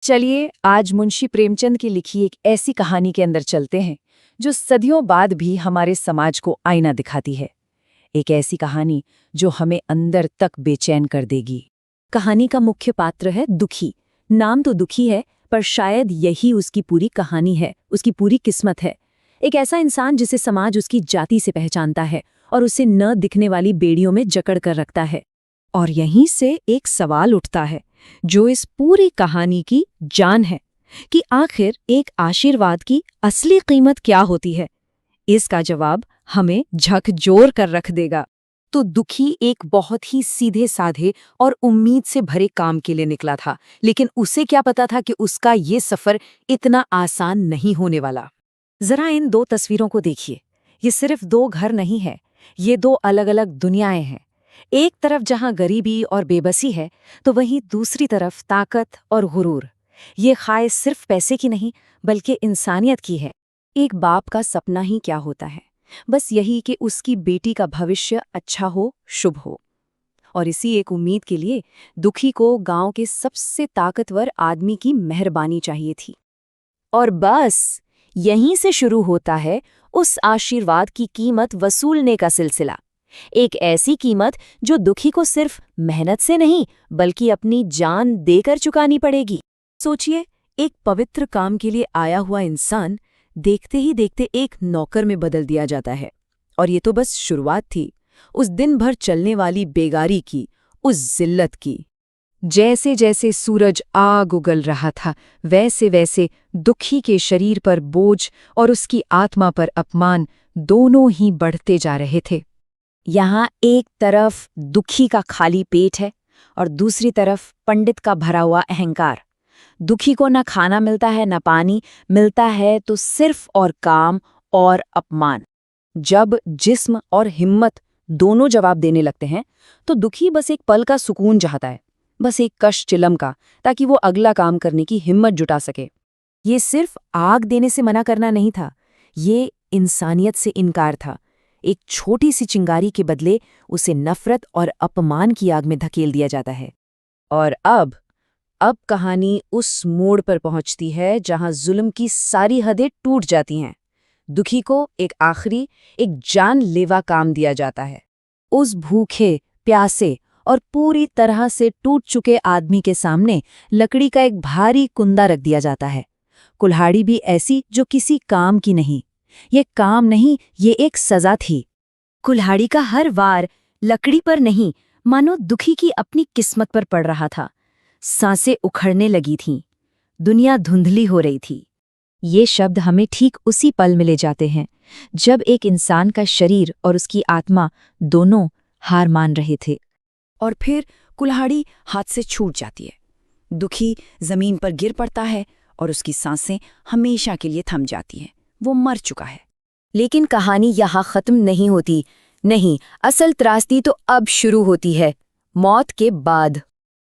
चलिए आज मुंशी प्रेमचंद की लिखी एक ऐसी कहानी के अंदर चलते हैं जो सदियों बाद भी हमारे समाज को आईना दिखाती है। एक ऐसी कहानी जो हमें अंदर तक बेचैन कर देगी। कहानी का मुख्य पात्र है दुखी। नाम तो दुखी है, पर शायद यही उसकी पूरी कहानी है, उसकी पूरी किस्मत है। एक ऐसा इंसान जिसे समाज उसकी जाति से पहचानता है और उसे न दिखने वाली बेड़ियों में जकड़ कर रखता है। और यहीं से एक सवाल उठता है जो इस पूरी कहानी की जान है कि आखिर एक आशीर्वाद की असली कीमत क्या होती है। इसका जवाब हमें झकझोर कर रख देगा। तो दुखी एक बहुत ही सीधे साधे और उम्मीद से भरे काम के लिए निकला था, लेकिन उसे क्या पता था कि उसका ये सफर इतना आसान नहीं होने वाला। जरा इन दो तस्वीरों को देखिए। ये सिर्फ दो घर नहीं है, ये दो अलग अलग दुनियाएं हैं। एक तरफ जहां गरीबी और बेबसी है, तो वहीं दूसरी तरफ ताकत और गुरूर। ये ख्वाहिश सिर्फ पैसे की नहीं, बल्कि इंसानियत की है। एक बाप का सपना ही क्या होता है, बस यही कि उसकी बेटी का भविष्य अच्छा हो, शुभ हो। और इसी एक उम्मीद के लिए दुखी को गांव के सबसे ताकतवर आदमी की मेहरबानी चाहिए थी। और बस यहीं से शुरू होता है उस आशीर्वाद की कीमत वसूलने का सिलसिला। एक ऐसी कीमत जो दुखी को सिर्फ मेहनत से नहीं, बल्कि अपनी जान देकर चुकानी पड़ेगी। सोचिए, एक पवित्र काम के लिए आया हुआ इंसान देखते ही देखते एक नौकर में बदल दिया जाता है। और ये तो बस शुरुआत थी उस दिन भर चलने वाली बेगारी की, उस जिल्लत की। जैसे जैसे सूरज आग उगल रहा था, वैसे वैसे दुखी के शरीर पर बोझ और उसकी आत्मा पर अपमान दोनों ही बढ़ते जा रहे थे। यहाँ एक तरफ दुखी का खाली पेट है और दूसरी तरफ पंडित का भरा हुआ अहंकार। दुखी को न खाना मिलता है, न पानी मिलता है, तो सिर्फ और काम और अपमान। जब जिस्म और हिम्मत दोनों जवाब देने लगते हैं, तो दुखी बस एक पल का सुकून चाहता है, बस एक कश चिलम का, ताकि वो अगला काम करने की हिम्मत जुटा सके। ये सिर्फ आग देने से मना करना नहीं था, ये इंसानियत से इनकार था। एक छोटी सी चिंगारी के बदले उसे नफरत और अपमान की आग में धकेल दिया जाता है। और अब कहानी उस मोड़ पर पहुंचती है जहां जुल्म की सारी हदें टूट जाती हैं। दुखी को एक आखिरी, एक जानलेवा काम दिया जाता है। उस भूखे, प्यासे और पूरी तरह से टूट चुके आदमी के सामने लकड़ी का एक भारी कुंदा रख दिया जाता है। कुल्हाड़ी भी ऐसी जो किसी काम की नहीं। ये काम नहीं, ये एक सजा थी। कुल्हाड़ी का हर वार लकड़ी पर नहीं, मानो दुखी की अपनी किस्मत पर पड़ रहा था। सांसें उखड़ने लगी थीं, दुनिया धुंधली हो रही थी। ये शब्द हमें ठीक उसी पल में ले जाते हैं जब एक इंसान का शरीर और उसकी आत्मा दोनों हार मान रहे थे। और फिर कुल्हाड़ी हाथ से छूट जाती है। दुखी जमीन पर गिर पड़ता है और उसकी सांसें हमेशा के लिए थम जाती हैं। वो मर चुका है। लेकिन कहानी यहाँ खत्म नहीं होती। नहीं, असल त्रासदी तो अब शुरू होती है, मौत के बाद।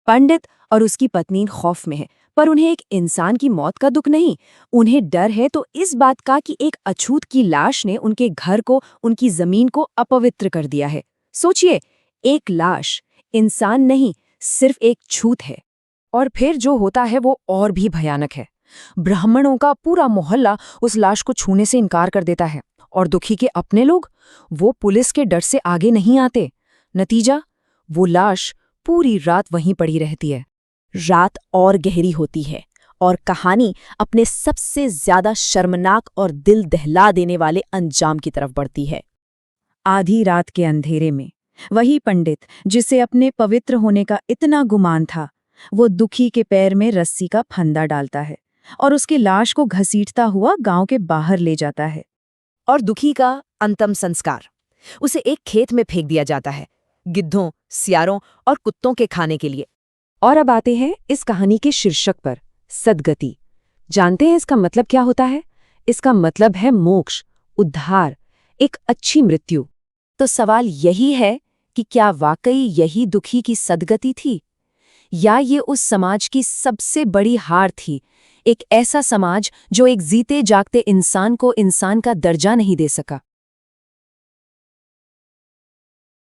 पंडित और उसकी पत्नी खौफ में है, पर उन्हें एक इंसान की मौत का दुख नहीं। उन्हें डर है तो इस बात का कि एक अछूत की लाश ने उनके घर को, उनकी जमीन को अपवित्र कर दिया है। सोचिए, एक लाश, इंसान नहीं, सिर्फ एक छूत है। और फिर जो होता है वो और भी भयानक है। ब्राह्मणों का पूरा मोहल्ला उस लाश को छूने से इनकार कर देता है, और दुखी के अपने लोग, वो पुलिस के डर से आगे नहीं आते। नतीजा, वो लाश पूरी रात वहीं पड़ी रहती है। रात और गहरी होती है और कहानी अपने सबसे ज्यादा शर्मनाक और दिल दहला देने वाले अंजाम की तरफ बढ़ती है। आधी रात के अंधेरे में वही पंडित जिसे अपने पवित्र होने का इतना गुमान था, वो दुखी के पैर में रस्सी का फंदा डालता है और उसकी लाश को घसीटता हुआ गांव के बाहर ले जाता है। और दुखी का अंतिम संस्कार, उसे एक खेत में फेंक दिया जाता है, गिद्धों, सियारों और कुत्तों के खाने के लिए। और अब आते हैं इस कहानी के शीर्षक पर, सद्गति। जानते हैं इसका मतलब क्या होता है? इसका मतलब है मोक्ष, उद्धार, एक अच्छी मृत्यु। तो सवाल यही है कि क्या वाकई यही दुखी की सद्गति थी, या ये उस समाज की सबसे बड़ी हार थी? एक ऐसा समाज जो एक जीते जागते इंसान को इंसान का दर्जा नहीं दे सका।